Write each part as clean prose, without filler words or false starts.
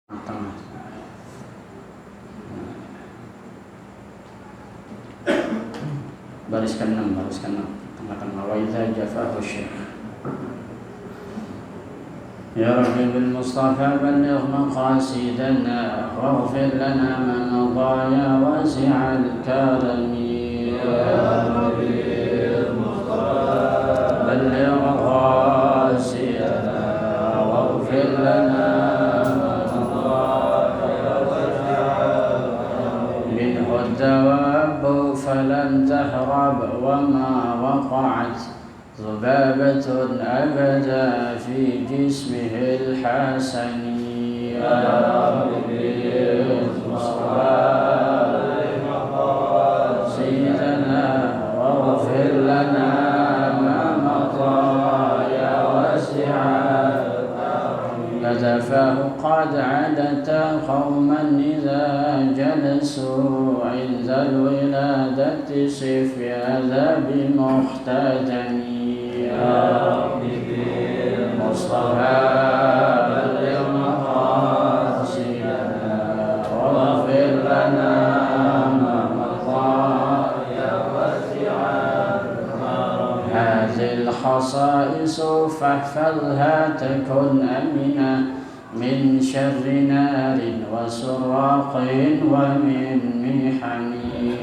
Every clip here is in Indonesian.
tengah. Baris ke-6 tengah-tengah. Wa idza jafahu syekh. Ya Rabbi bil Mustafa balligh maqasidana waghfir lana ma madha ya wasi'al karami. Ya Rabbi bil Mustafa balligh maqasidana waghfir lana الدواب فلم تهرب وما وقعت ذبابة أبدا في جسمه الحسن يا ربي المصطفى سيدنا واغفر لنا ما مضى يا واسع كتفاه قد عدت قوما إذا جلسوا عند الولادة صف هذا بمختتم يا ربي بالمصطفى بلغ مقاصدنا واغفر لنا ما مضى يا واسع هذه الخصائص فاحفظها تكن أمنا من شر نار وسراق ومن محن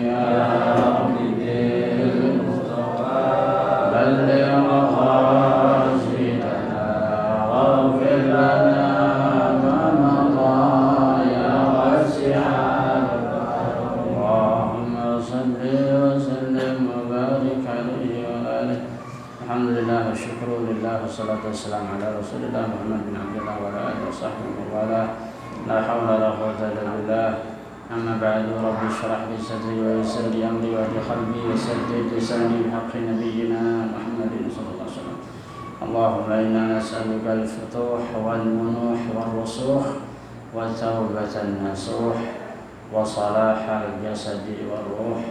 يا ربي بالمصطفى بلغ مقاصدنا واغفر لنا ما مضى يا واسع اللهم صل وسلم وبارك عليه وآله. Alhamdulillah wa syukru lillah wa salatu wassalamu ala rasulillah Muhammad bin Abdullah wa ala alihi wa sahbihi wa ala la hawla la quwwata illa billah. Amma ba'du, rabbi shrah li sadri wa yassir li amri wa hdi qalbi wa saddid lisani bihaqqi nabiyyina Muhammadin sallallahu alaihi wasallam. Allahumma inna nas'aluka al-futuh wal munuh wal rusukh wa tawbatan nasuh wa salahal jasadi wal ruh.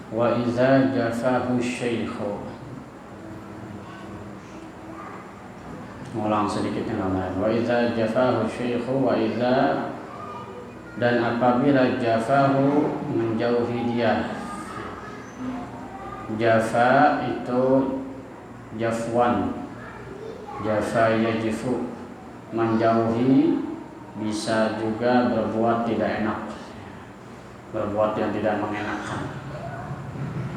Wa idza jafahu syaikhu. Ulang sedikit yang lain. Wa idza jafahu syaikhu wa idza, dan apabila jafahu menjauhi dia. Jafa itu jafwan. Jafa yajifu, menjauhi, bisa juga berbuat tidak enak, berbuat yang tidak mengenakan.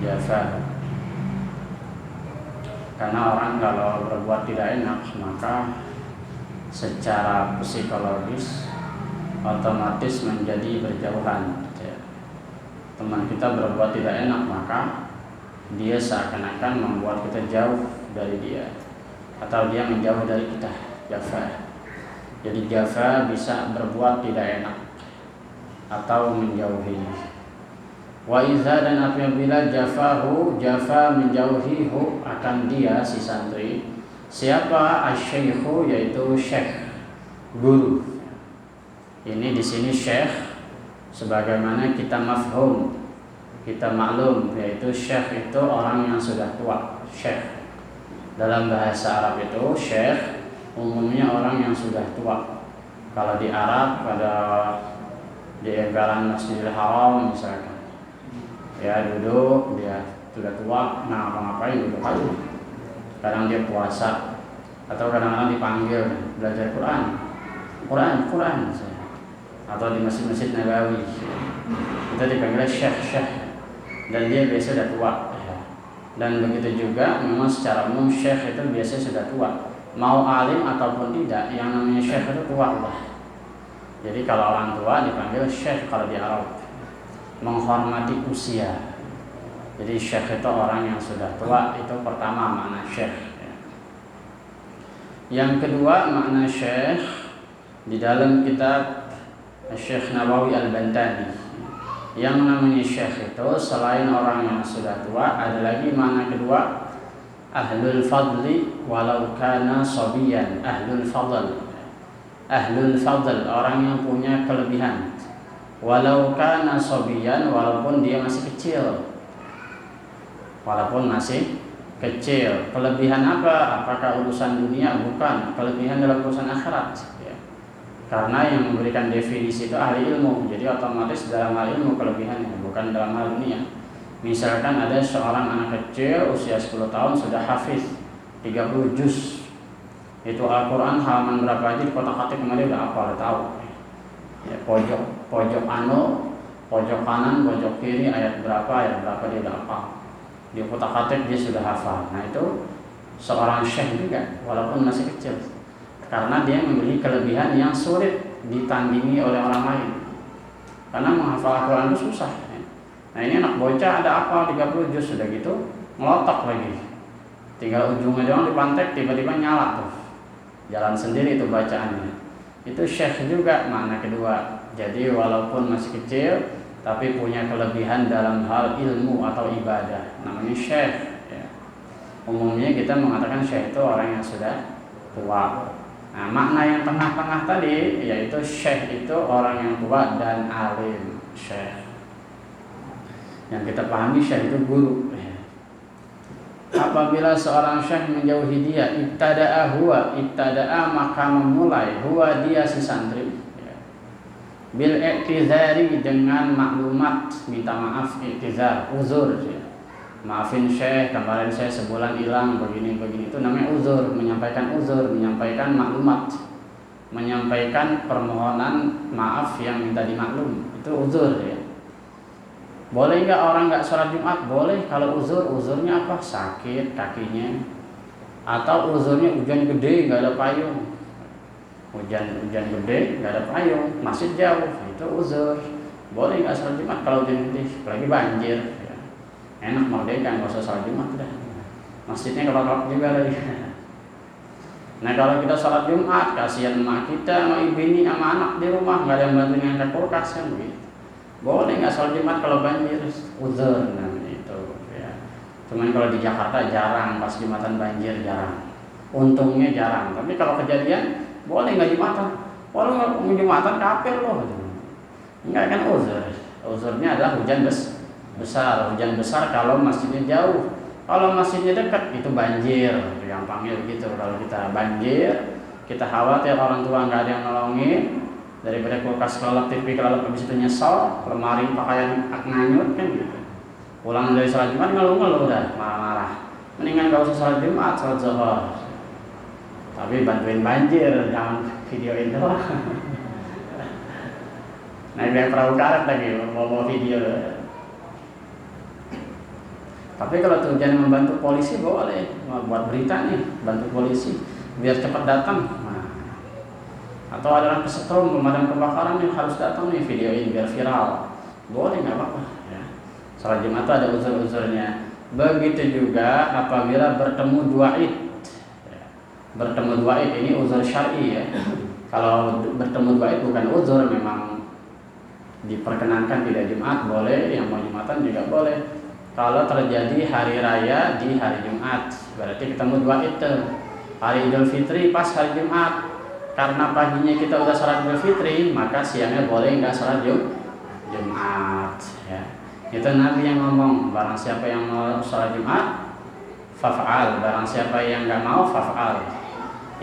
Jafa, karena orang kalau berbuat tidak enak maka secara psikologis otomatis menjadi berjauhan. Teman kita berbuat tidak enak maka dia seakan-akan membuat kita jauh dari dia, atau dia menjauh dari kita. Jafa, jadi jafa bisa berbuat tidak enak atau menjauhi. Wa idza, dan apabila jafahu, jafa menjauhihu akan dia si santri. Siapa? Asy-syaikhu, yaitu syekh, guru. Ini di sini syekh sebagaimana kita mafhum, kita maklum, yaitu syekh itu orang yang sudah tua. Syekh dalam bahasa Arab itu syekh umumnya orang yang sudah tua. Kalau di Arab pada di emperan Masjidil Haram misalkan, ya duduk, dia sudah tua, nah apa-ngapain duduk aja. Kadang dia puasa, atau kadang-kadang dipanggil belajar Quran, atau di masjid-masjid Nabawi kita dipanggil syekh, dan dia biasa sudah tua. Dan begitu juga memang secara umum syekh itu biasanya sudah tua, mau alim ataupun tidak, yang namanya syekh itu tua lah. Jadi kalau orang tua dipanggil syekh kalau di Arab, menghormati usia. Jadi syekh itu orang yang sudah tua, itu pertama makna syekh. Yang kedua makna syekh di dalam kitab Syekh Nawawi Al-Bantani, yang namanya syekh itu selain orang yang sudah tua, ada lagi makna kedua, ahlul fadli walau kana sabiyan. Ahlul fadl, orang yang punya kelebihan. Walau kana sabiyan, walaupun dia masih kecil. Kelebihan apa? Apakah urusan dunia? Bukan. Kelebihan dalam urusan akhirat. Karena yang memberikan definisi itu ahli ilmu, jadi otomatis dalam hal ilmu kelebihannya, bukan dalam hal dunia. Misalkan ada seorang anak kecil usia 10 tahun sudah hafiz 30 juz, itu Al-Quran halaman berapa aja di kotak-katik kemarin udah hafal, udah tahu ya, pojok pojok kanan, pojok kiri, ayat berapa dia udah hafal, di kotak-katik dia sudah hafal. Nah itu seorang syekh juga walaupun masih kecil, karena dia memiliki kelebihan yang sulit ditandingi oleh orang lain. Karena menghafal Al-Quran itu susah. Nah ini anak bocah ada hafal 30 juz, sudah gitu ngelotok lagi, tinggal ujungnya doang dipantek, tiba-tiba nyala tuh, jalan sendiri itu bacaannya. Itu syekh juga makna kedua. Jadi walaupun masih kecil tapi punya kelebihan dalam hal ilmu atau ibadah, namanya syekh ya. Umumnya kita mengatakan syekh itu orang yang sudah tua. Nah, makna yang tengah-tengah tadi yaitu syekh itu orang yang tua dan alim. Syekh yang kita pahami, syekh itu guru. Apabila seorang syekh menjauhi dia, ibtada'a maka memulai huwa dia si santri bil i'tizari dengan maklumat, minta maaf, i'tizar, uzur ya. Maafin syekh, kemarin saya sebulan hilang begini itu namanya uzur, menyampaikan maklumat, menyampaikan permohonan maaf yang minta dimaklum, itu uzur ya. Boleh nggak orang nggak sholat Jumat? Boleh kalau uzurnya apa? Sakit kakinya, atau uzurnya hujan gede nggak ada payung, hujan gede nggak ada payung, masih jauh, itu uzur. Boleh nggak sholat Jumat kalau hujan gede, apalagi banjir. Enak merdeka, nggak usah sholat Jumat dah. Masjidnya kelap juga lagi. Nah kalau kita sholat Jumat, kasihan emak kita, sama ibu ini, sama anak di rumah, nggak ada yang bantu ngangkat kulkas kan gitu. Boleh nggak sholat Jumat kalau banjir? Uzur namanya itu. Ya. Cuman kalau di Jakarta jarang, pas Jumatan banjir jarang. Untungnya jarang. Tapi kalau kejadian, boleh nggak Jumatan? Kalau nggak Jumatan kafir loh. Enggak kan uzur. Uzurnya adalah hujan besar kalau masjidnya jauh. Kalau masjidnya dekat itu banjir, gampangnya begitu. Kalau kita banjir, kita khawatir orang tua nggak ada yang nolongin, daripada kulkas kelelep, TV kelelep, habis itu nyesel, lemari pakaian nganyut kan gitu. Pulang dari sholat Jumat ngeluh dah, marah-marah. Mendingan nggak usah sholat Jumat, sholat zuhur. Tapi bantuin banjir, jangan videoin doang. Nah biar perahu karet lagi mau video. Tapi kalau tujuan membantu polisi boleh, buat berita nih, bantu polisi biar cepat datang. Nah, atau ada orang kesetrum, pemadam kebakaran yang harus datang nih, videoin biar viral, boleh nggak apa-apa. Ya. Sholat Jumat itu ada uzur-uzurnya. Begitu juga apabila bertemu dua id. Ya. Bertemu dua id ini uzur syar'i ya. Kalau bertemu dua id bukan uzur, memang diperkenankan tidak Jumat boleh, yang mau Jumatan juga boleh. Kalau terjadi hari raya di hari Jumat, berarti ketemu dua itu. Hari Idul Fitri pas hari Jumat, karena paginya kita udah sholat Idul Fitri, maka siangnya boleh nggak sholat Jumat. Ya. Itu Nabi yang ngomong, barang siapa yang mau sholat Jumat, faf'al. Barang siapa yang nggak mau, faf'al.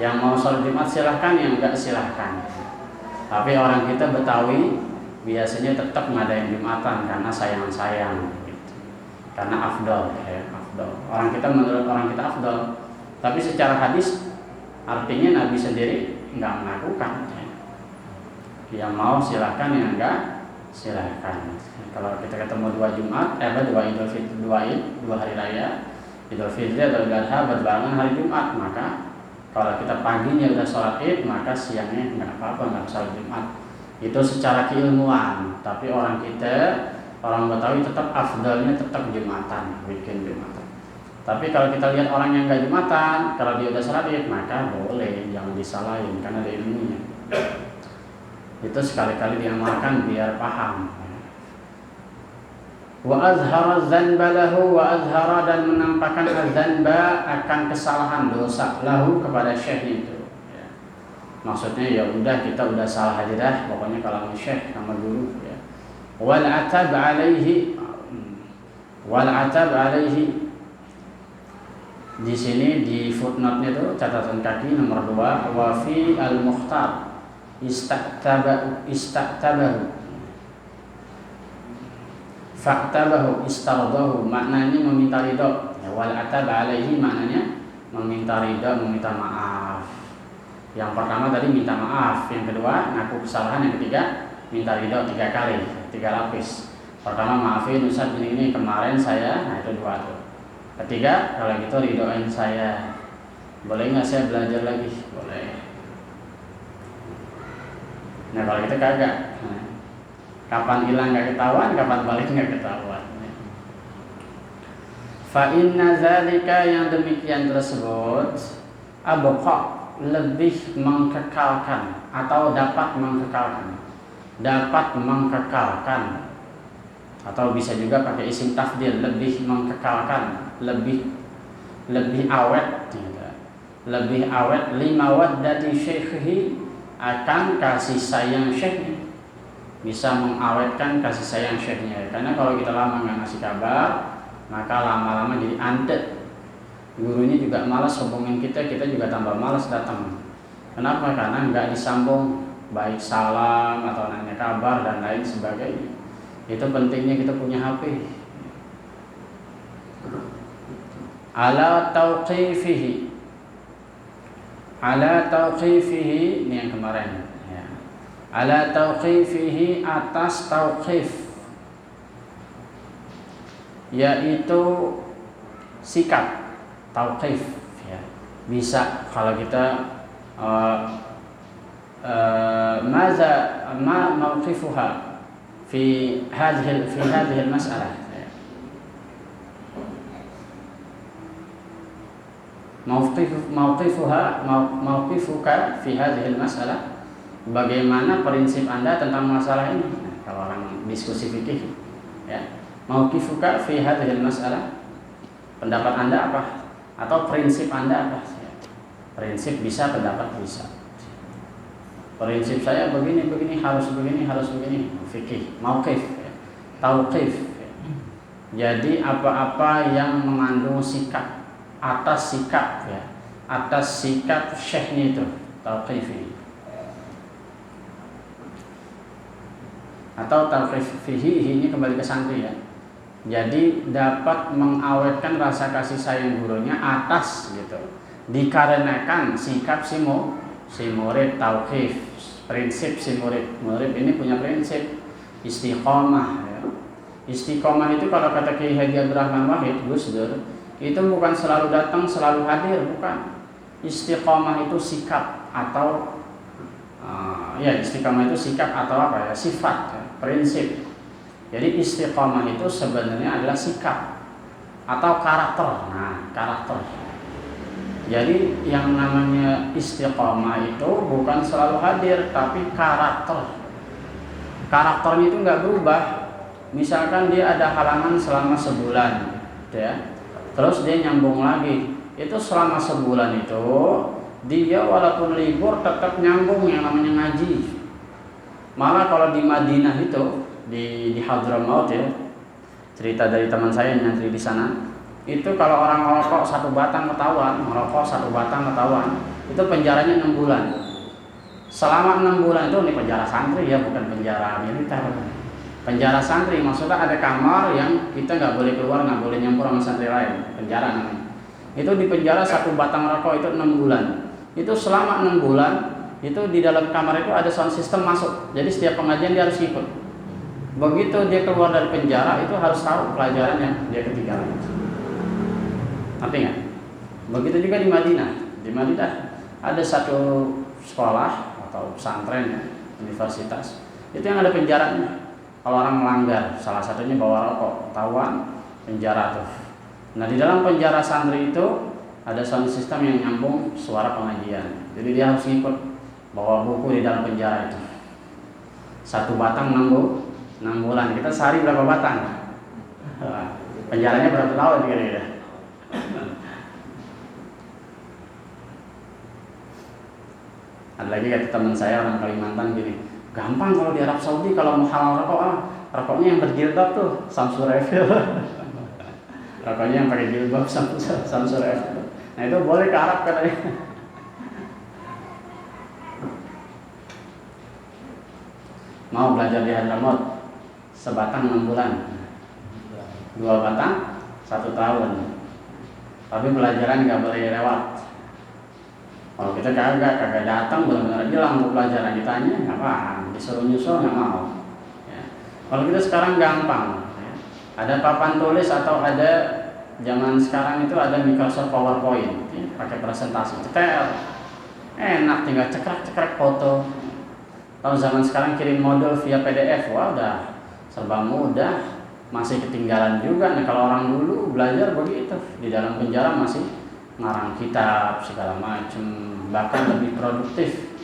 Yang mau sholat Jumat silahkan, yang nggak silahkan. Tapi orang kita Betawi biasanya tetap ngadain Jumatan karena sayang-sayang. Karena afdal ya, afdal. Menurut orang kita afdal. Tapi secara hadis artinya Nabi sendiri enggak melakukan ya. Yang mau silahkan, yang enggak silahkan. Kalau kita ketemu dua Jumat, dua Idul Fitri, dua hari raya, Idul Fitri atau Idul Adha berbarengan hari Jumat, maka kalau kita paginya udah sholat Id, maka siangnya enggak apa-apa, enggak sholat Jumat. Itu secara keilmuan. Tapi orang Betawi tetap afdalnya tetap Jumatan, bikin Jumatan. Tapi kalau kita lihat orang yang nggak Jumatan, kalau dia udah sholat Id, maka boleh, jangan disalahin karena ada ilmunya. Itu sekali-kali diamalkan biar paham. Wa azhara dzanba lahu, wa azhara, dan menampakkan adzanba akan kesalahan dosa lahu kepada syekh itu. Ya. Maksudnya ya udah, kita udah salah aja dah, pokoknya kalau syekh sama guru ya. Wal atab alaihi. Di sini di footnote-nya itu catatan kaki nomor 2, wa fi al-mukhtar. istaktabahu, faktabahu, istardahu, maknanya meminta ridho. Ya, wal ataba alaihi maknanya meminta ridho, meminta maaf. Yang pertama tadi minta maaf, yang kedua ngaku kesalahan, yang ketiga minta ridho 3 kali, 3 lapis. Pertama, maafin Ustaz ini kemarin saya, nah itu 2 tuh. Ketiga, kalau gitu ridhoin saya. Boleh nggak saya belajar lagi? Boleh. Nah kalau kita kagak, nah, kapan hilang nggak ketahuan, kapan balik nggak ketahuan. Fa inna zalika, yang demikian tersebut, abqa, lebih mengkekalkan atau dapat mengkekalkan, atau bisa juga pakai isim tafdil, lebih mengkekalkan, lebih awet, lebih awet, lima waddati syekhi, akan kasih sayang syekhnya, bisa mengawetkan kasih sayang syekhnya. Karena kalau kita lama nggak ngasih kabar, maka lama-lama jadi antet. Gurunya juga malas hubungin kita juga tambah malas datang. Kenapa? Karena nggak disambung, baik salam atau nanya kabar dan lain sebagainya. Itu pentingnya kita punya HP. Ala tauqifihi, ini yang kemarin ya. Ala tauqifihi, atas tauqif, yaitu sikap tauqif ya. Bisa kalau kita ma mauqifuha fi hadhihi al-mas'alah ya. Mauqifuka fi hadhihi al-mas'alah, bagaimana prinsip Anda tentang masalah ini. Nah, kalau orang diskusi fikih ya, mauqifuka fi hadhihi al-mas'alah, pendapat Anda apa? Atau prinsip Anda apa? Prinsip bisa, pendapat bisa. Prinsip saya begini, harus begini. Fikih, mauqif, ya. Tauqif. Ya. Jadi apa-apa yang mengandung sikap, atas sikap ya, atas sikap syekhnya itu, tauqifi. Atau tauqifihi, ini kembali ke santri ya. Jadi dapat mengawetkan rasa kasih sayang gurunya atas gitu, dikarenakan sikap si murid, tauqif, prinsip si murid ini punya prinsip istiqomah ya. Istiqomah itu kalau kata Kiai Haji Abdul Rahman Wahid Gus Dur, itu bukan selalu datang, selalu hadir, bukan. Istiqomah itu sikap atau istiqomah itu sikap atau apa ya, sifat ya, prinsip. Jadi istiqomah itu sebenarnya adalah sikap atau karakter. Nah, karakter. Jadi yang namanya istiqomah itu bukan selalu hadir, tapi karakter. Karakternya itu nggak berubah. Misalkan dia ada halangan selama sebulan, ya, terus dia nyambung lagi. Itu selama sebulan itu dia walaupun libur tetap nyambung yang namanya ngaji. Malah kalau di Madinah itu di Hadramaut ya, cerita dari teman saya yang nyantri di sana, itu kalau orang merokok 1 batang ketahuan, itu penjaranya 6 bulan. Selama 6 bulan itu, ini penjara santri ya, bukan penjara militer. Penjara santri maksudnya ada kamar yang kita nggak boleh keluar, nggak boleh nyampur sama santri lain, penjara namanya. Itu di penjara 1 batang rokok itu 6 bulan. Itu selama 6 bulan itu di dalam kamar itu ada sound system masuk. Jadi setiap pengajian dia harus ikut. Begitu dia keluar dari penjara itu harus tahu pelajaran yang dia ketinggalan. Ngerti nggak? Begitu juga di Madinah. Di Madinah ada satu sekolah atau pesantren ya, universitas. Itu yang ada penjaranya. Kalau orang melanggar, salah satunya bawa rokok, ketahuan, penjara tuh. Nah di dalam penjara santri itu ada sound system yang nyambung suara pengajian. Jadi dia harus ikut bawa buku di dalam penjara itu. 1 batang 6 bulan. Kita sehari berapa batang? Penjaranya berapa tahun kira-kira? Ada lagi kata teman saya orang Kalimantan gini, gampang kalau di Arab Saudi kalau mau halal rokok, rokoknya yang berjilbab tuh, Samsur Eiffel. Rokoknya yang pakai jilbab, Samsur Eiffel. Nah itu boleh ke Arab katanya. mau belajar di Hadramaut sebatang 6 bulan, 2 batang 1 tahun, tapi pelajaran nggak boleh lewat. Kalau kita kagak datang, benar-benar hilang untuk pelajaran, ditanya nggak paham, disuruh nyusul nggak mau. Ya. Kalau kita sekarang gampang, ya. Ada papan tulis atau ada zaman sekarang itu ada Microsoft PowerPoint, ya. Pakai presentasi, cetel, enak, tinggal cekrek foto. Kalau zaman sekarang kirim modul via PDF, wah udah serba mudah, masih ketinggalan juga. Nah kalau orang dulu belajar begitu, di dalam penjara masih ngarang kitab segala macam, bahkan lebih produktif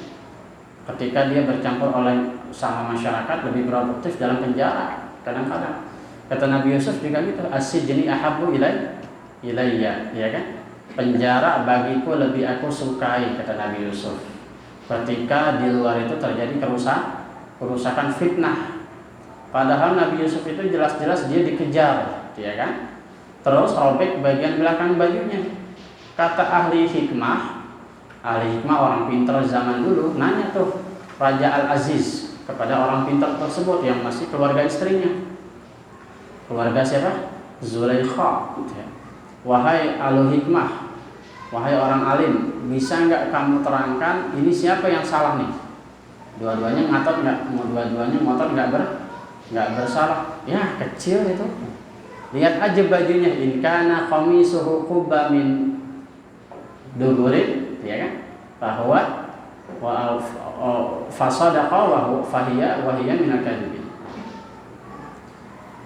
ketika dia bercampur oleh sama masyarakat, lebih produktif dalam penjara. Kadang-kadang kata Nabi Yusuf juga gitu, as-sijni ahabbu ilayya, ya kan? Penjara bagiku lebih aku sukai, kata Nabi Yusuf, ketika di luar itu terjadi kerusakan, fitnah. Padahal Nabi Yusuf itu jelas-jelas dia dikejar, ya kan? Terus robek bagian belakang bajunya. Kata ahli hikmah orang pintar zaman dulu nanya tuh Raja Al-Aziz kepada orang pintar tersebut yang masih keluarga istrinya. Keluarga siapa? Zulaikha. Wahai ahli hikmah, wahai orang alim, bisa nggak kamu terangkan ini siapa yang salah nih? Dua-duanya ngotot nggak bersalah. Ya kecil itu. Lihat aja bajunya, in kana qamisuhu qubba min duburin, ya kan? Bahwa fasadaqa wa fahiya minal kadhibin.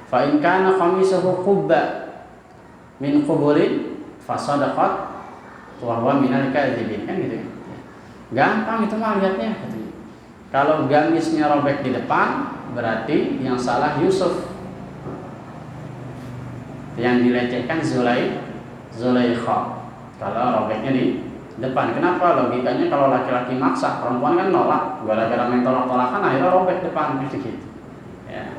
Fa in kana qamisuhu qubba min quburin fasadaqat wa huwa minal kadhibin, kan gitu. Gampang itu mah lihatnya. Kalau gamisnya robek di depan, berarti yang salah Yusuf. Yang dilecehkan Zulaikha. Kalau robeknya di depan, kenapa? Logikanya kalau laki-laki maksa, perempuan kan nolak, gara-gara main tolak-tolakan akhirnya robek depan gitu. Ya.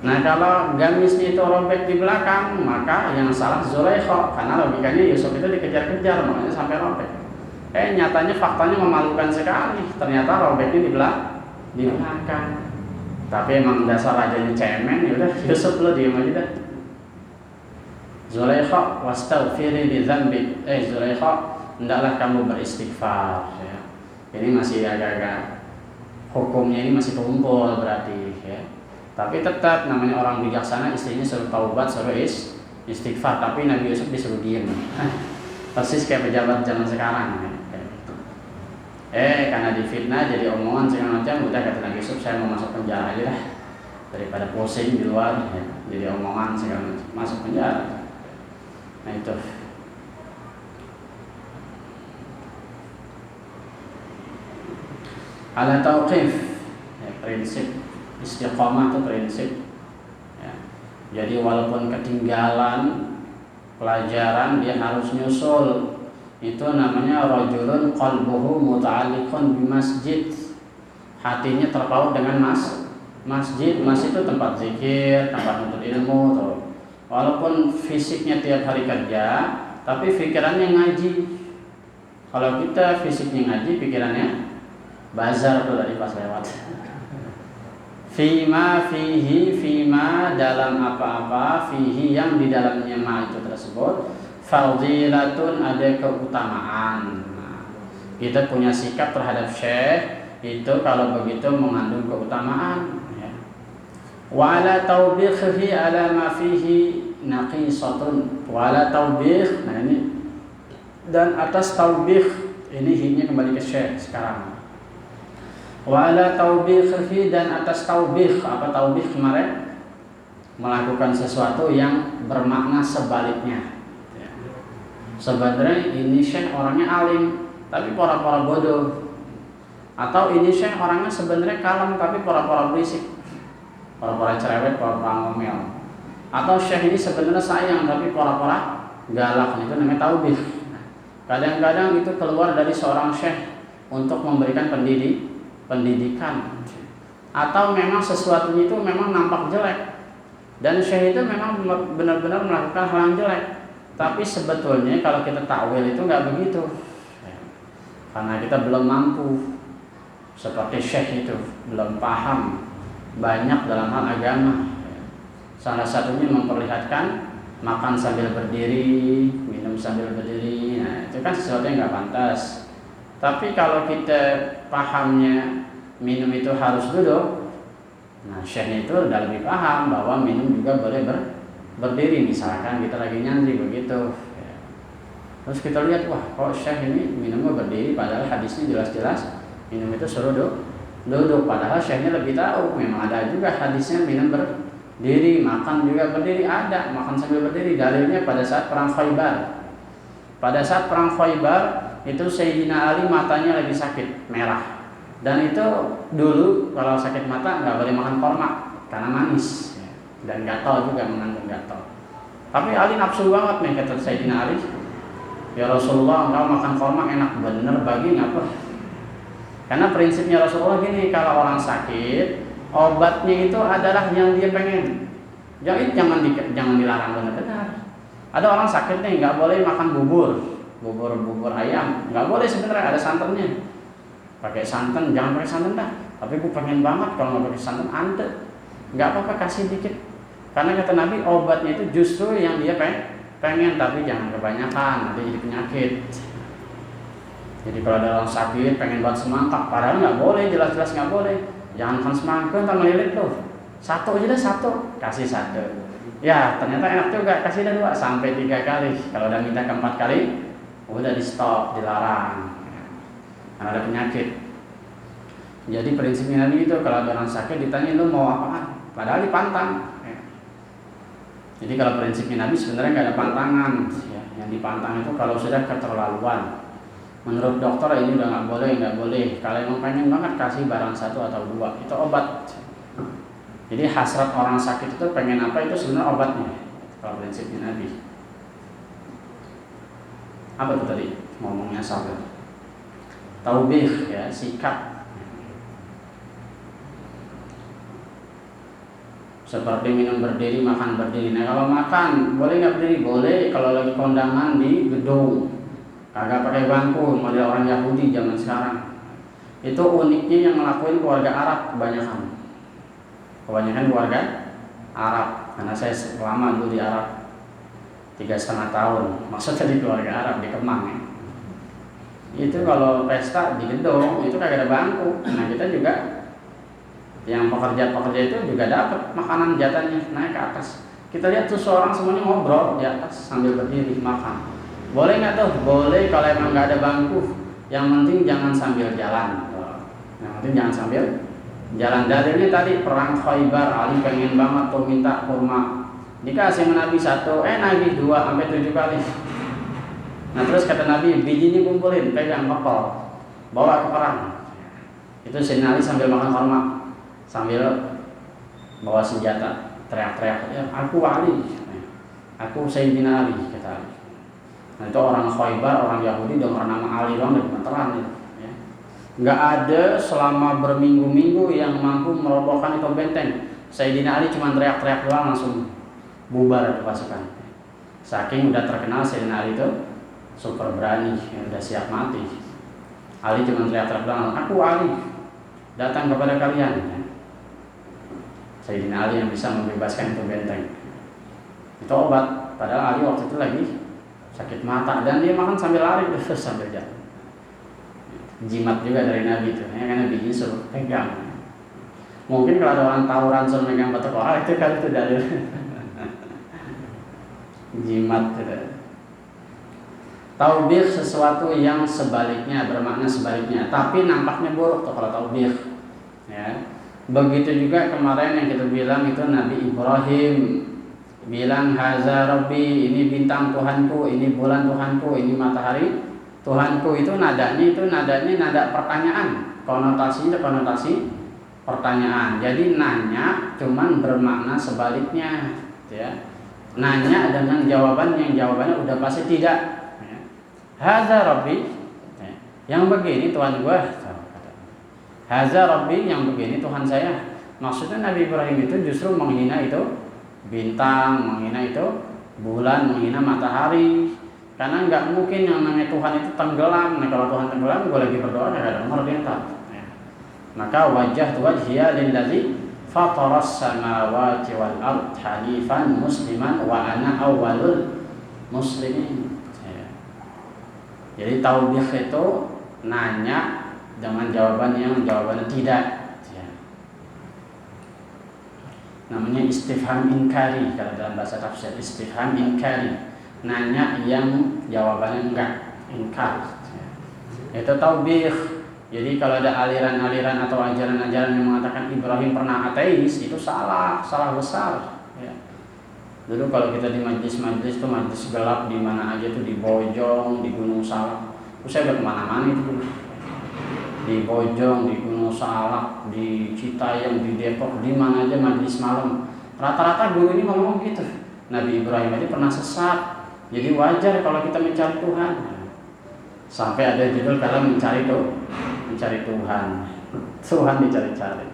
Nah kalau gamisnya itu robek di belakang, maka yang salah Zulaikha, karena logikanya Yusuf itu dikejar-kejar, makanya sampai robek. Nyatanya faktanya memalukan sekali, ternyata robeknya di belakang. Tapi emang dasar rajanya cemen, yaudah Yusuf lo diem aja dah. Zulaikha wastaghfiri li dzambik. Zulaikha, hendaklah kamu beristighfar, ya. Ini masih agak-agak hukumnya ini masih tumpul berarti, ya. Tapi tetap namanya orang bijaksana, istrinya suruh taubat, suruh istighfar, tapi Nabi Yusuf disuruh diem. Persis kayak pejabat zaman sekarang, ya. Karena difitnah jadi omongan segala macam, udah kata Nabi Yusuf, saya mau masuk penjara aja lah daripada pusing di luar, ya. Jadi omongan segala macam, masuk penjara. Nah itu. Ala tauqif, ya, prinsip istiqomah itu prinsip, ya. Jadi walaupun ketinggalan pelajaran dia harus nyusul. Itu namanya rajulun qalbuhu muta'alliqun bi masjid. Hatinya terpaut dengan masjid. Masjid itu tempat zikir, tempat menuntut ilmu tuh. Walaupun fisiknya tiap hari kerja, tapi pikirannya ngaji. Kalau kita fisiknya ngaji, pikirannya bazar tuh tadi pas lewat. Fima dalam apa-apa, fihi yang di dalamnya ma itu tersebut, fadilatun ada keutamaan. Kita punya sikap terhadap syekh itu kalau begitu mengandung keutamaan. Wala taubikhi ala ma fihi naqisatun. Wala taubikh, nah ini, dan atas taubikh ini hanya kembali ke syekh sekarang. Wala taubikhi, dan atas taubikh. Apa taubikh kemarin? Melakukan sesuatu yang bermakna sebaliknya. Sebenarnya ini syekh orangnya alim tapi pura-pura bodoh. Atau ini syekh orangnya sebenarnya kalem tapi pura-pura berisik. Pura-pura cerewet, pura-pura ngomel. Atau syekh ini sebenarnya sayang tapi pura-pura galak, itu namanya taubih. Kadang-kadang itu keluar dari seorang syekh untuk memberikan pendidikan. Atau memang sesuatunya itu memang nampak jelek dan syekh itu memang benar-benar melakukan hal yang jelek. Tapi sebetulnya kalau kita takwil itu nggak begitu, karena kita belum mampu. seperti syekh itu belum paham banyak dalam hal agama. Salah satunya memperlihatkan makan sambil berdiri, minum sambil berdiri. Nah, itu kan sesuatu yang nggak pantas. Tapi kalau kita pahamnya minum itu harus duduk, nah syekhnya itu udah lebih paham bahwa minum juga boleh berdiri. Misalkan kita lagi nyantri begitu. Terus kita lihat, wah kok syekh ini minumnya berdiri, padahal hadisnya jelas-jelas minum itu suruh duduk. Padahal syekhnya lebih tahu. Memang ada juga hadisnya minum berdiri, makan juga berdiri, ada makan sambil berdiri. Dalilnya pada saat perang Khaybar. Pada saat perang Khaybar itu Sayyidina Ali matanya lagi sakit merah, dan itu dulu kalau sakit mata nggak boleh makan korma karena manis dan gatal juga, mengandung gatal. Tapi Ali nafsu banget nih, kata Sayyidina Ali, ya Rasulullah, engkau makan korma enak bener bagi ngapa? Karena prinsipnya Rasulullah gini, kalau orang sakit obatnya itu adalah yang dia pengen. Jangan dilarang benar-benar. Ada orang sakit nih nggak boleh makan bubur ayam, nggak boleh sebenarnya, ada santannya. Pakai santan, jangan pakai santan dah. Tapi gue pengen banget kalau nggak pakai santan, ante, nggak apa-apa, kasih dikit. Karena kata Nabi obatnya itu justru yang dia pengen, tapi jangan kebanyakan, nanti jadi penyakit. Jadi kalau ada orang sakit pengen buat semangka, padahal nggak boleh, jelas-jelas nggak boleh. Jangan makan semangka, ntar ngelilit tuh. Satu aja dah, kasih satu. Ya ternyata enak juga, kasih dah 2 sampai 3 kali. Kalau udah minta ke 4 kali, udah di stop, dilarang, karena ada penyakit. Jadi prinsipnya Nabi itu kalau ada orang sakit ditanya lu mau apaan, padahal dipantang. Jadi kalau prinsipnya Nabi sebenarnya nggak ada pantangan. Yang dipantang itu kalau sudah keterlaluan. Menurut dokter ini udah nggak boleh. Kalau emang pengen banget, kasih barang 1 atau 2, itu obat. Jadi hasrat orang sakit itu pengen apa, itu sebenarnya obatnya. Kalau prinsipnya Nabi. Apa itu tadi ngomongnya sabar? Taubih, ya, sikap. Seperti minum berdiri, makan berdiri. Nah kalau makan boleh nggak berdiri? Boleh kalau lagi kondangan di gedung, kagak pakai bangku model orang Yahudi zaman sekarang. Itu uniknya yang ngelakuin keluarga Arab kebanyakan keluarga Arab. Karena saya lama dulu di Arab, 3,5 tahun, maksudnya di keluarga Arab di Kemang ya. Itu kalau pesta di gedung itu kagak ada bangku. Nah kita juga yang pekerja itu juga dapat makanan jatahnya naik ke atas. Kita lihat tuh seorang semuanya ngobrol di atas sambil berdiri makan. Boleh nggak tuh? Boleh kalau emang nggak ada bangku. Yang penting jangan sambil jalan. Yang penting jangan sambil jalan. Dalilnya tadi perang Khaybar, Ali pengen banget tuh minta kurma. Dikasih Nabi 1, Nabi 2 sampai 7 kali. Nah terus kata Nabi, bijinya kumpulin, pegang bekal, bawa ke perang. Itu Sayyidina Ali sambil makan kurma, sambil bawa senjata, teriak-teriak, ya, aku Ali, aku Sayyidina Ali, kata Ali. Nah itu orang Khaybar, orang Yahudi dengar nama Ali doang dan gemeteran ya. Nggak ada selama berminggu-minggu yang mampu merobohkan itu benteng. Sayyidina Ali cuma teriak-teriak doang langsung bubar pasukan. Saking udah terkenal Sayyidina Ali itu super berani, udah siap mati. Ali cuma teriak-teriak doang, aku Ali, datang kepada kalian ya. Sayyidina Ali yang bisa membebaskan itu benteng. Itu obat. Padahal Ali waktu itu lagi sakit mata dan dia makan sambil lari terus sambil jalan. Jimat juga dari Nabi itu, ya, karena Nabi suruh pegang. Mungkin kalau ada orang tahu ransel megang batu koral itu kali itu dalil. Jimat gitu. Taubih sesuatu yang sebaliknya, bermakna sebaliknya, tapi nampaknya buruk tuh kalau taubih. Ya. Begitu juga kemarin yang kita bilang itu Nabi Ibrahim bilang haza rabbi, ini bintang Tuhanku, ini bulan Tuhanku, ini matahari Tuhanku. Itu nadanya nada pertanyaan, konotasinya konotasi pertanyaan. Jadi nanya cuman bermakna sebaliknya, ya. Nanya dengan jawaban yang jawabannya udah pasti tidak. Ya. Haza rabbi, ya. Yang begini Tuhan gua. Haza rabbi, yang begini Tuhan saya. Maksudnya Nabi Ibrahim itu justru menghina itu bintang, menghina itu bulan, menghina matahari. Karena nggak mungkin yang namanya Tuhan itu tenggelam. Nah kalau Tuhan tenggelam, gue lagi berdoa nggak ada nomor dia tak. Ya. Maka wajhiya lillazi fataras samawati wal ard hanifan musliman wa ana awwalul muslimin. Jadi taubih itu nanya dengan jawabannya tidak. Namanya istifham inkari kalau dalam bahasa tafsir. Istifham inkari, nanya yang jawabannya enggak, inkar. Itu taubih. Jadi kalau ada aliran-aliran atau ajaran-ajaran yang mengatakan Ibrahim pernah ateis, itu salah besar. Ya. Dulu kalau kita di majlis-majlis itu majlis gelap di mana aja tuh, di Bojong, di Gunung Salak. Saya udah kemana-mana itu dulu. Di Bojong, di Gunung Salak, di Citayam, di Depok, di mana aja majlis malam. Rata-rata guru ini ngomong gitu. Nabi Ibrahim aja pernah sesat. Jadi wajar kalau kita mencari Tuhan. Sampai ada judul kalau mencari Tuhan. Tuhan dicari-cari.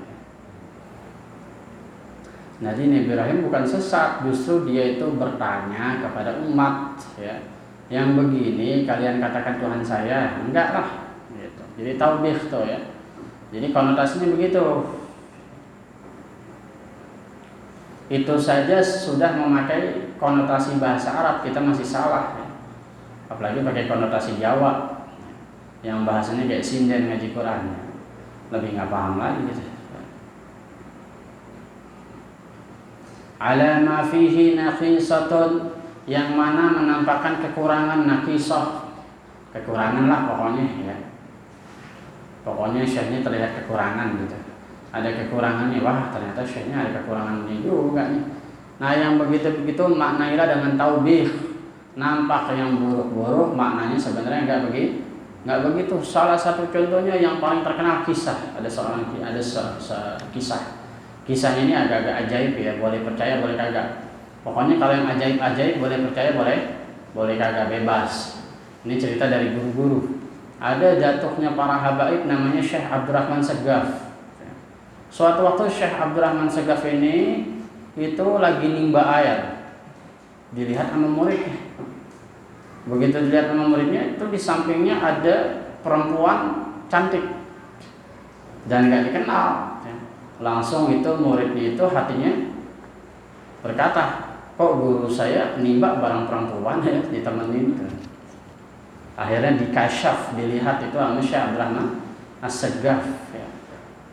Jadi Nabi Ibrahim bukan sesat, justru dia itu bertanya kepada umat, ya. Yang begini kalian katakan Tuhan saya? Enggak lah. Gitu. Jadi taubih tuh ya. Jadi konotasinya begitu. Itu saja sudah memakai konotasi bahasa Arab, kita masih salah. Ya. Apalagi pakai konotasi Jawa yang bahasanya kayak sinden ngaji Quran, lebih nggak paham lagi gitu. Ala ma fihi naqisatun, yang mana menampakkan kekurangan, naqisah, kekurangan lah pokoknya ya. Pokoknya syekhnya terlihat kekurangan gitu. Ada kekurangannya, wah ternyata syekhnya ada kekurangan ini juga nih. Nah yang begitu-begitu maknailah dengan taubih. Nampak yang buruk-buruk, maknanya sebenarnya nggak begitu. Salah satu contohnya yang paling terkenal kisah. Ada kisah. Kisahnya ini agak-agak ajaib ya, boleh percaya boleh kagak. Pokoknya kalau yang ajaib-ajaib boleh percaya boleh kagak, bebas. Ini cerita dari guru-guru. Ada jatuhnya para habaib namanya Syekh Abdurrahman Segaf. Suatu waktu Syekh Abdurrahman Segaf ini itu lagi nimba air. Dilihat sama muridnya. Begitu dilihat sama muridnya, itu di sampingnya ada perempuan cantik dan gak dikenal. Langsung itu muridnya itu hatinya berkata, kok guru saya nimba barang perempuan ya, ditemenin. Akhirnya dikasyaf, dilihat itu sama Syekh Abdurrahman As-Segaf ya.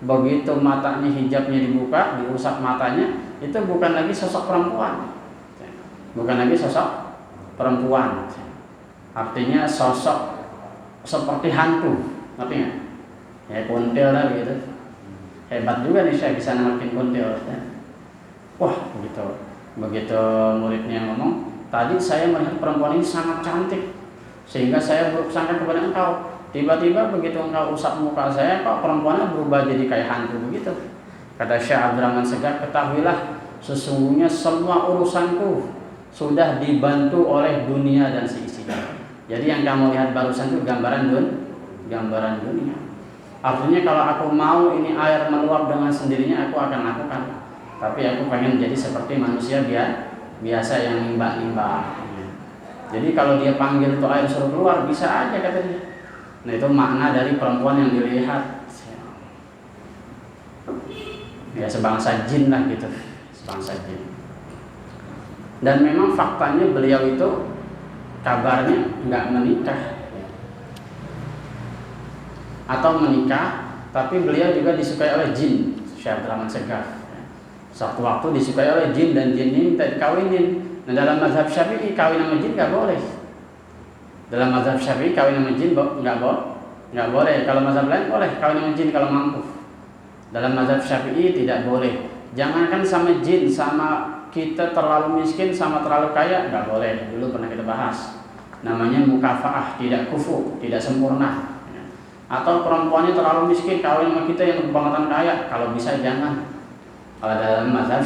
Begitu matanya, hijabnya dibuka, diusap matanya, itu bukan lagi sosok perempuan. Bukan lagi sosok perempuan. Artinya sosok seperti hantu, ngerti nggak? Ya kuntil lah gitu. Hebat juga nih saya bisa namakin kuntil. Ya. Wah begitu muridnya ngomong, tadi saya melihat perempuan ini sangat cantik, sehingga saya bersangka kepada engkau. Tiba-tiba begitu engkau usap muka saya, kok perempuannya berubah jadi kayak hantu begitu. Kata Syekh Abdurrahman Segaf, ketahuilah sesungguhnya semua urusanku sudah dibantu oleh dunia dan seisinya. Jadi yang kamu lihat barusan itu gambaran dunia. Artinya kalau aku mau ini air meluap dengan sendirinya, aku akan lakukan. Tapi aku pengen jadi seperti manusia biasa yang nimba-nimba. Jadi kalau dia panggil itu air suruh keluar, bisa aja kata dia. Nah itu makna dari perempuan yang dilihat. Ya sebangsa jin lah gitu, sebangsa jin. Dan memang faktanya beliau itu kabarnya nggak menikah atau menikah, tapi beliau juga disukai oleh jin. Syekh Abdurrahman Segaf suatu waktu disukai oleh jin dan jin ini minta dikawinin. Nah dalam mazhab Syafi'i kawin sama jin nggak boleh. Dalam mazhab Syafi'i kawin sama jin nggak boleh. Kalau mazhab lain boleh kawin sama jin kalau mampu. Dalam mazhab Syafi'i tidak boleh. Jangankan sama jin, sama kita terlalu miskin sama terlalu kaya nggak boleh. Dulu pernah kita bahas. Namanya mukafaah, tidak kufu, tidak sempurna. Atau perempuannya terlalu miskin kawin sama kita yang kebangetan kaya, kalau bisa jangan. Kalau dalam mazhab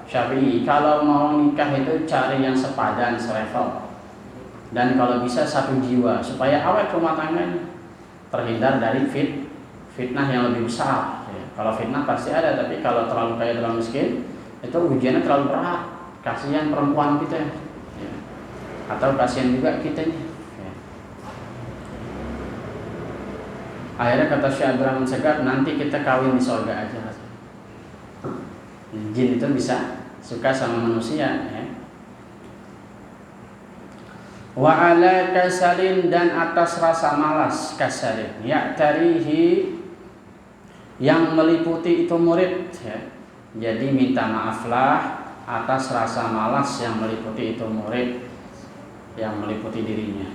Syafi'i, kalau mau nikah itu cari yang sepadan, selevel. Dan kalau bisa satu jiwa supaya awet rumah tangganya, terhindar dari fitnah yang lebih besar. Kalau fitnah pasti ada, tapi kalau terlalu kaya terlalu miskin, itu ujiannya terlalu berat. Kasihan perempuan kita, atau kasihan juga kitanya. Akhirnya kata Syekh Abdurrahman Segar, nanti kita kawin di surga aja. Jin itu bisa suka sama manusia, ya. Wa ala kasalin, dan atas rasa malas, kasalin ya tarihi, yang meliputi itu murid, ya. Jadi minta maaflah atas rasa malas yang meliputi itu murid, yang meliputi dirinya.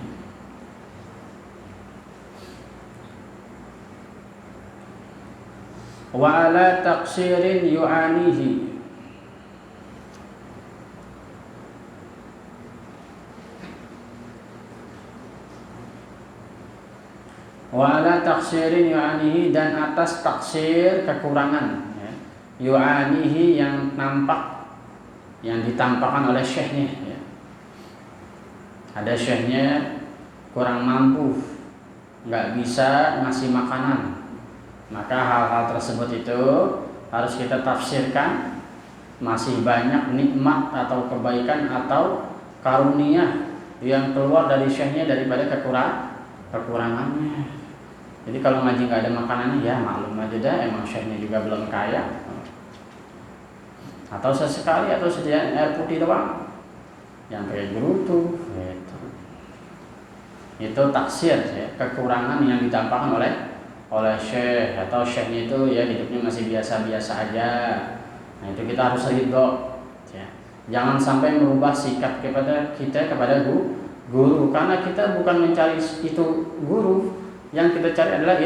Wa ala taqsirin yu'anihi, wa ala taksirin yu'anihi, dan atas taksir kekurangan, ya. Yu'anihi, yang nampak, yang ditampakkan oleh syekhnya, ya. Ada syekhnya kurang mampu, nggak bisa ngasih makanan, maka hal-hal tersebut itu harus kita tafsirkan masih banyak nikmat atau kebaikan atau karunia yang keluar dari syekhnya daripada kekurangannya. Jadi kalau ngaji nggak ada makanannya, ya maklum aja dah, emang syekhnya juga belum kaya. Atau sesekali atau sediaan air putih doang, yang kayak gerutu, gitu. Itu taksir, ya, kekurangan yang ditampakkan oleh syekh, atau syekhnya itu ya hidupnya masih biasa-biasa aja. Nah itu kita harus ridho, ya. Jangan sampai merubah sikap kita kepada guru, karena kita bukan mencari itu guru, yang kita cari adalah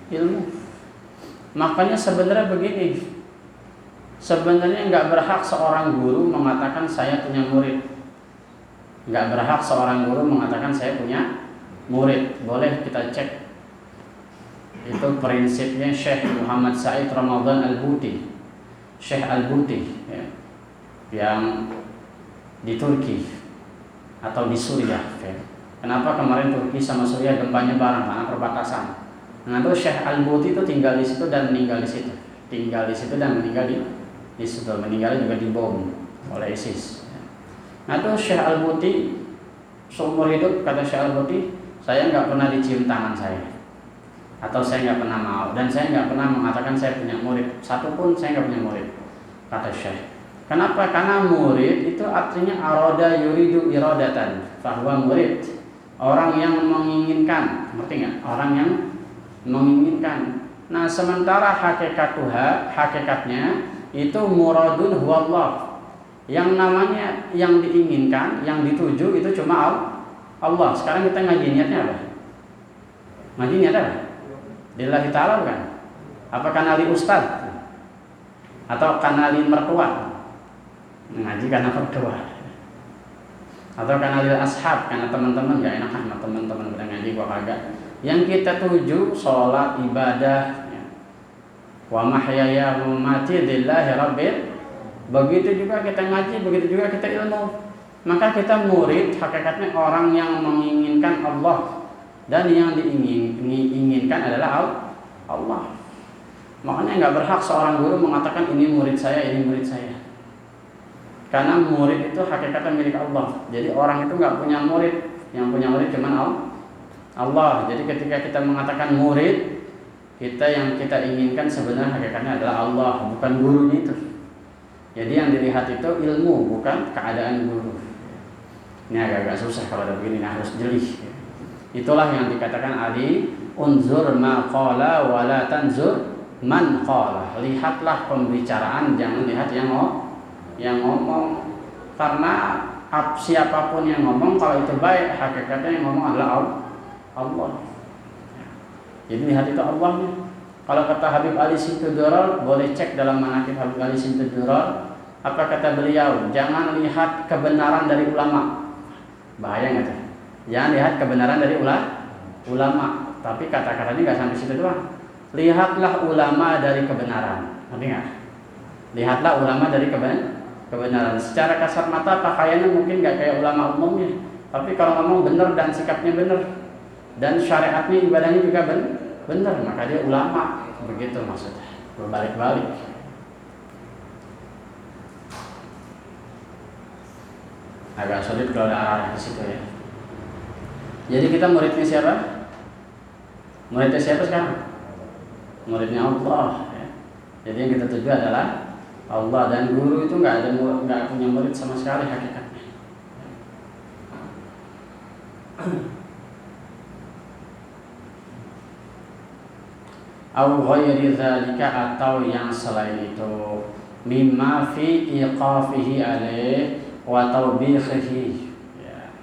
ilmu. Makanya sebenarnya begini, sebenarnya nggak berhak seorang guru mengatakan saya punya murid, nggak berhak seorang guru mengatakan saya punya murid. Boleh kita cek, itu prinsipnya Syekh Muhammad Said Ramadan Al-Buti, Syekh Al-Buti, ya, yang di Turki atau di Suriah, ya. Kenapa kemarin Turki sama Suriah gempanya bareng karena perbatasan. Nah, itu Syekh Al-Buti itu tinggal di situ dan meninggal di situ, tinggal di situ dan meninggal di situ, meninggal juga dibom oleh ISIS. Nah, itu Syekh Al-Buti seumur hidup, kata Syekh Al-Buti, saya nggak pernah dicium tangan saya, atau saya nggak pernah mau, dan saya nggak pernah mengatakan saya punya murid, satu pun saya nggak punya murid, kata Syekh. Kenapa? Karena murid itu artinya aroda yuridu irodatan, bahwa murid orang yang menginginkan, ngerti nggak? Orang yang menginginkan. Nah, sementara hakikatnya itu muradun huwallah. Yang namanya yang diinginkan, yang dituju itu cuma Allah. Sekarang kita ngaji niatnya apa? Ngaji niatnya apa? Lillahi ta'ala bukan? Apa kanali ustaz? Atau kanali mertua? Ngaji karena mertua. Atau kanali ashab, karena teman-teman gak enak sama teman-teman pada ngaji gua kagak. Yang kita tuju sholat ibadah, ya. Wa mahyaya wa mamati lillahi rabbil. Begitu juga kita ngaji, begitu juga kita ilmu. Maka kita murid hakikatnya orang yang menginginkan Allah, dan yang diinginkan adalah Allah. Makanya nggak berhak seorang guru mengatakan ini murid saya, ini murid saya. Karena murid itu hakikatnya milik Allah. Jadi orang itu nggak punya murid, yang punya murid cuma Allah. Jadi ketika kita mengatakan murid, yang kita inginkan sebenarnya hakikatnya adalah Allah, bukan gurunya itu. Jadi yang dilihat itu ilmu, bukan keadaan guru. Ini agak-agak susah kalau ada begini, harus jeli. Itulah yang dikatakan Ali, unzur ma qala wa la tanzur man qala. Lihatlah pembicaraan, jangan lihat yang ngomong. Karena siapapun yang ngomong, kalau itu baik, hakikatnya yang ngomong adalah Allah. Jadi lihat itu Allahnya. Kalau kata Habib Ali Simtuduror, boleh cek dalam manaqib Habib Ali Simtuduror, apa kata beliau? Jangan lihat kebenaran dari ulama. Bahaya nggak tuh? Jangan lihat kebenaran dari ulama. Tapi kata-katanya nggak sampai situ doang. Lihatlah ulama dari kebenaran. Ngerti nggak? Lihatlah ulama dari kebenaran. Secara kasat mata pakaiannya mungkin nggak kayak ulama umumnya, tapi kalau ngomong benar dan sikapnya benar, dan syariatnya ibadahnya juga benar, maka dia ulama. Begitu maksudnya. Berbalik-balik. Agak sulit kalau ada arah ke situ, ya. Jadi kita muridnya siapa? Muridnya siapa sekarang? Muridnya Allah. Ya. Jadi yang kita tuju adalah Allah, dan guru itu nggak punya murid sama sekali hakikatnya. Au ghairi dzalika, atau yang selain itu, mimma fi iqafihi alaih wa tawbihihi, ya.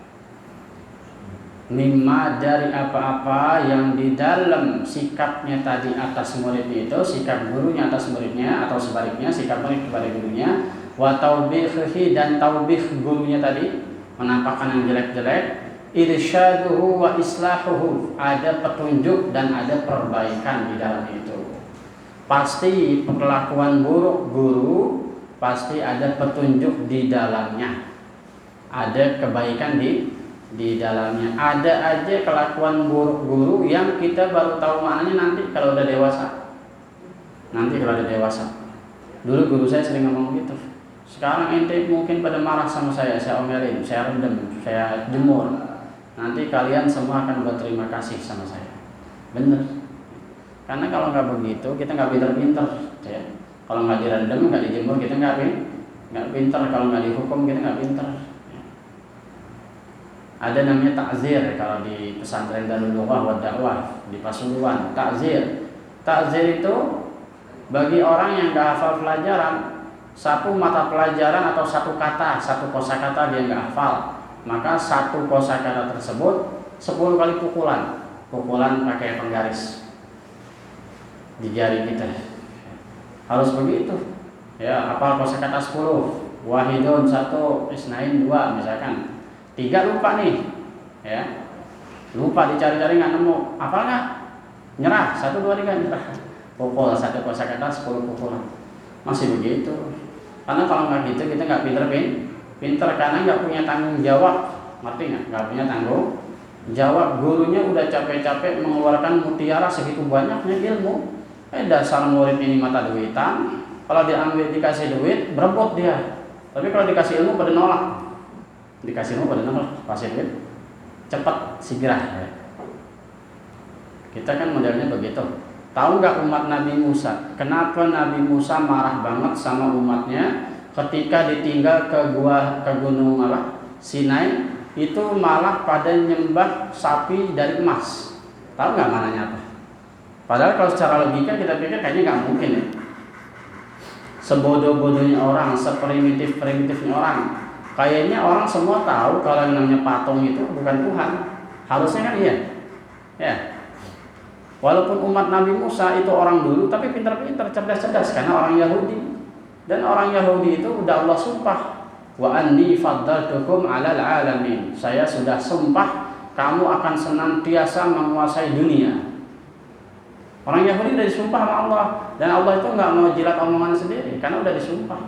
Mimma, dari apa-apa yang di dalam sikapnya tadi atas muridnya itu, sikap gurunya atas muridnya, atau sebaliknya sikap murid kepada gurunya, wa tawbihihi, dan tawbih gurunya tadi, menampakkan yang jelek-jelek, irsyaduhu wa islahuhu, ada petunjuk dan ada perbaikan di dalam itu. Pasti perlakuan buruk guru, pasti ada petunjuk di dalamnya, ada kebaikan di dalamnya. Ada aja kelakuan buruk guru yang kita baru tahu maknanya nanti kalau udah dewasa. Dulu guru saya sering ngomong gitu. Sekarang ente mungkin pada marah sama saya omelin, saya rendam, saya jemur. Nanti kalian semua akan berterima kasih sama saya. Bener. Karena kalau nggak begitu, kita nggak pinter-pinter. Ya. Kalau nggak direndam, nggak dijemur, kita nggak pinter. Kalau nggak dihukum, kita nggak pinter. Ya. Ada namanya takzir kalau di pesantren Darul Lughah wa Dakwah di Pasuruan. Takzir itu bagi orang yang nggak hafal pelajaran, satu mata pelajaran atau satu kata, satu kosakata dia nggak hafal, maka satu kosakata tersebut 10 kali pukulan pakai penggaris di jari kita. Harus begitu. Ya, hafal kosakata 10. Wahidun 1, isnain 2 misalkan. 3 lupa nih. Ya. Lupa dicari-cari enggak nemu. Hafal enggak? Nyerah. 1 2 3 nyerah. Pukul satu kosakata 10 pukulan. Masih begitu. Karena kalau enggak gitu kita enggak pinter karena nggak punya tanggung jawab, ngerti nggak punya tanggung jawab. Gurunya udah capek-capek mengeluarkan mutiara segitu banyaknya ilmu, dasar murid ini mata duitan. Kalau diambil dikasih duit berebut dia, tapi kalau dikasih ilmu pada nolak. Kasih duit cepat segera. Ya. Kita kan modelnya begitu. Tahu nggak umat Nabi Musa? Kenapa Nabi Musa marah banget sama umatnya ketika ditinggal ke gunung Sinai? Itu malah pada nyembah sapi dari emas. Tahu nggak mananya apa? Padahal kalau secara logika kita pikir kayaknya nggak mungkin ya. Sebodoh-bodohnya orang, seprimitif-primitifnya orang, kayaknya orang semua tahu kalau yang namanya patung itu bukan Tuhan. Harusnya kan iya. Ya. Walaupun umat Nabi Musa itu orang dulu, tapi pintar-pintar, cerdas-cerdas karena orang Yahudi. Dan orang Yahudi itu udah Allah sumpah, wa anni faddaltukum 'alal 'alamin. Saya sudah sumpah kamu akan senantiasa menguasai dunia. Orang Yahudi udah disumpah sama Allah, dan Allah itu nggak mau jilat omongan sendiri karena udah disumpah.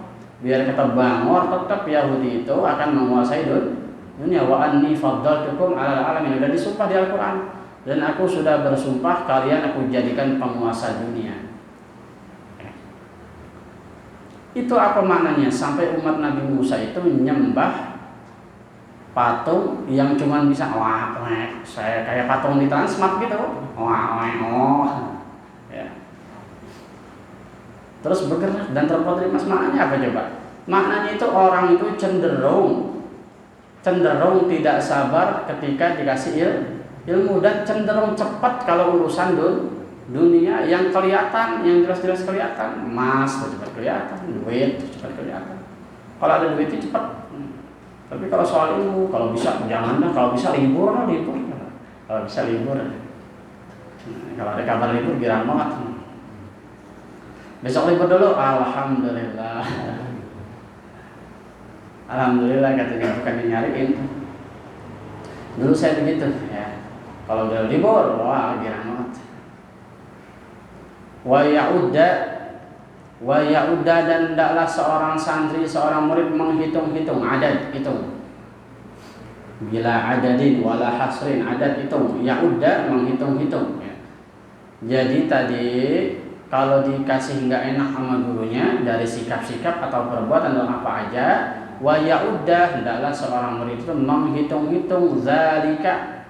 Biar kata bangor, tetap Yahudi itu akan menguasai dunia. Wa anni faddaltukum 'alal 'alamin, udah disumpah di Al-Qur'an. Dan aku sudah bersumpah kalian aku jadikan penguasa dunia. Itu apa maknanya? Sampai umat Nabi Musa itu menyembah patung yang cuma bisa saya kayak patung di Transmart gitu. Ya. Terus bergerak dan terbuat dari emas. Maknanya apa coba? Maknanya itu orang itu cenderung tidak sabar ketika dikasih ilmu, dan cenderung cepat kalau urusan dunia yang kelihatan, yang jelas-jelas kelihatan. Emas itu cepat kelihatan, duit itu cepat kelihatan. Kalau ada duit itu cepat. Tapi kalau soal ilmu, kalau bisa janganlah, kalau bisa libur. Kalau bisa libur. Kalau ada kabar libur girang banget. Besok libur dulu, alhamdulillah. Alhamdulillah katanya bukan nyariin. Dulu saya begitu ya. Kalau udah libur, wah girang banget. Wa ya'udda dan hendaklah seorang santri, seorang murid menghitung-hitung, adat hitung. Bila adadin wala hasrin, adat hitung. Ya'udda menghitung-hitung ya. Jadi tadi kalau dikasih nggak enak sama gurunya dari sikap-sikap atau perbuatan atau apa aja, wa ya'udda hendaklah seorang murid itu menghitung-hitung zalika,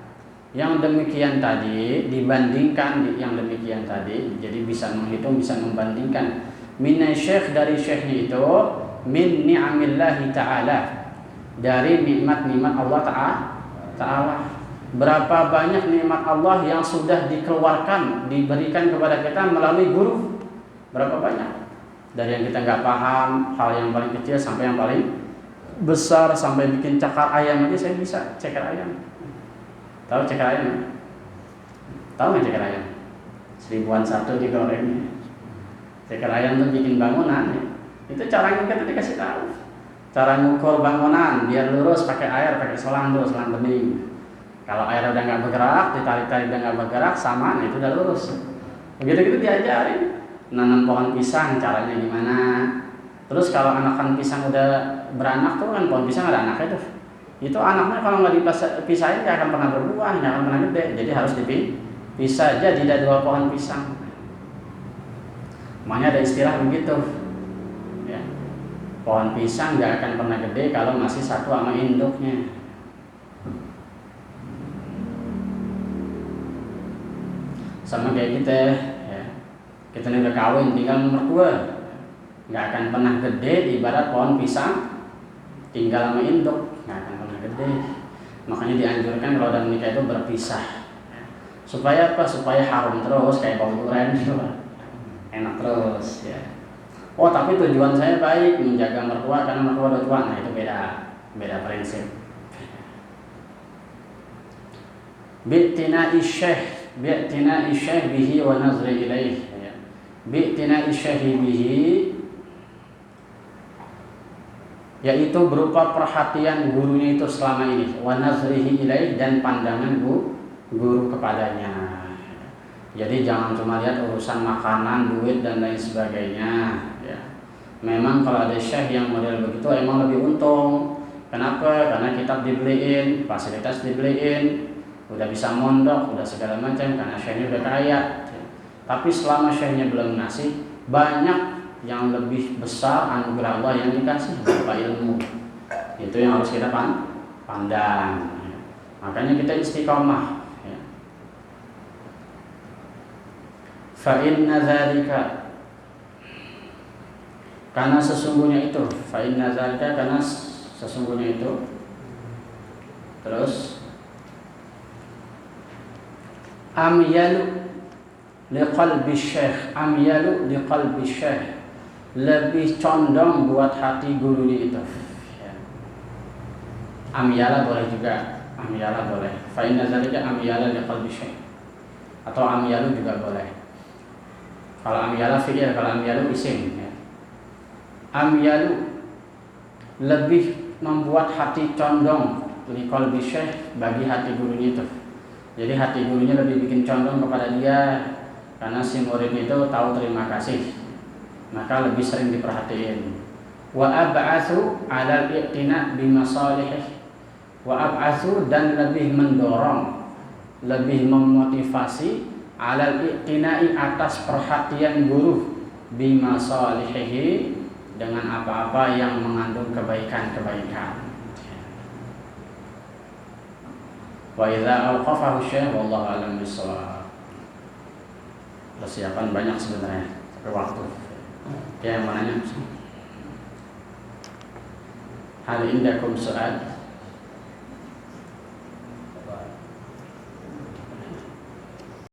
Yang demikian tadi dibandingkan yang demikian tadi, jadi bisa menghitung, bisa membandingkan. Minasyekh, dari syekhnya itu, min ni'amillahi ta'ala, dari nikmat-nikmat Allah Ta'ala. Berapa banyak nikmat Allah yang sudah dikeluarkan, diberikan kepada kita melalui guru. Berapa banyak. Dari yang kita nggak paham, hal yang paling kecil sampai yang paling besar, sampai bikin cakar ayam aja saya bisa, cakar ayam. Tahu cakar ayam? Tahu nggak cakar ayam? 1001 digorengnya. Cakar ayam tuh bikin bangunan ya. Itu caranya kita dikasih tahu. Cara ngukur bangunan biar lurus pakai air, pakai selang tuh, selang bening. Kalau air udah nggak bergerak, ditarik-tarik udah nggak bergerak, sama, nah itu udah lurus. Begitu-gitu diajarin. Nanam pohon pisang caranya gimana. Terus kalau anakan pisang udah beranak tuh kan, pohon pisang ada anaknya tuh. Itu anaknya kalau nggak dipisahin nggak akan pernah berbuah, nggak akan pernah gede. Jadi harus dipisah aja, tidak 2 pohon pisang. Makanya ada istilah begitu. Ya. Pohon pisang nggak akan pernah gede kalau masih satu sama induknya. Sama kayak kita, ya. Kita udah kawin, tinggal mertua, nggak akan pernah gede. Ibarat pohon pisang, tinggal sama induk, nggak akan pernah gede. Makanya dianjurkan kalau udah menikah itu berpisah. Supaya apa? Supaya harum terus kayak bau durian gitu, enak terus. Ya. Oh tapi tujuan saya baik, menjaga mertua karena mertua udah tua. Nah itu beda prinsip. Bi'tina'i syekh bihi wa nazri ilaih. Bi'tina'i syekh bihi, yaitu berupa perhatian gurunya itu selama ini, wa nazrihi ilaih, dan pandangan guru kepadanya. Jadi jangan cuma lihat urusan makanan, duit dan lain sebagainya ya. Memang kalau ada syekh yang model begitu emang lebih untung. Kenapa? Karena kitab dibeliin, fasilitas dibeliin, udah bisa mondok, udah segala macam, karena syekhnya udah kaya. Tapi selama syekhnya belum ngasih, banyak yang lebih besar anugerah Allah yang dikasih berupa ilmu. Itu yang harus kita pandang. Makanya kita istiqomah. Fa inna dzalika, karena sesungguhnya itu, fa inna dzalika, karena sesungguhnya itu. Terus amyalu liqalbi syekh, amyalu liqalbi syekh, lebih condong buat hati gurunya itu. Amyala boleh juga, amyala boleh. Fa inna dzalika amyala liqalbi syekh, atau amyalu juga boleh. Kalau amyala fi'il, kalau amyalu isim ya. Amyalu lebih membuat hati condong liqalbi syekh, bagi hati gurunya itu. Jadi hati gurunya lebih bikin condong kepada dia, karena si murid itu tahu terima kasih, maka lebih sering diperhatiin. Wa ab'atsu 'alal iqtina' bi masalihih, wa ab'atsu, dan lebih mendorong, lebih memotivasi, 'alal iqtina'i, atas perhatian guru, bi masalihihi, dengan apa-apa yang mengandung kebaikan-kebaikan. Wa idza awqafahu syekh wallahu a'lam bissawab. Persiapan banyak sebenarnya, tapi waktu. Yang mau nanya? Hal indakum soal?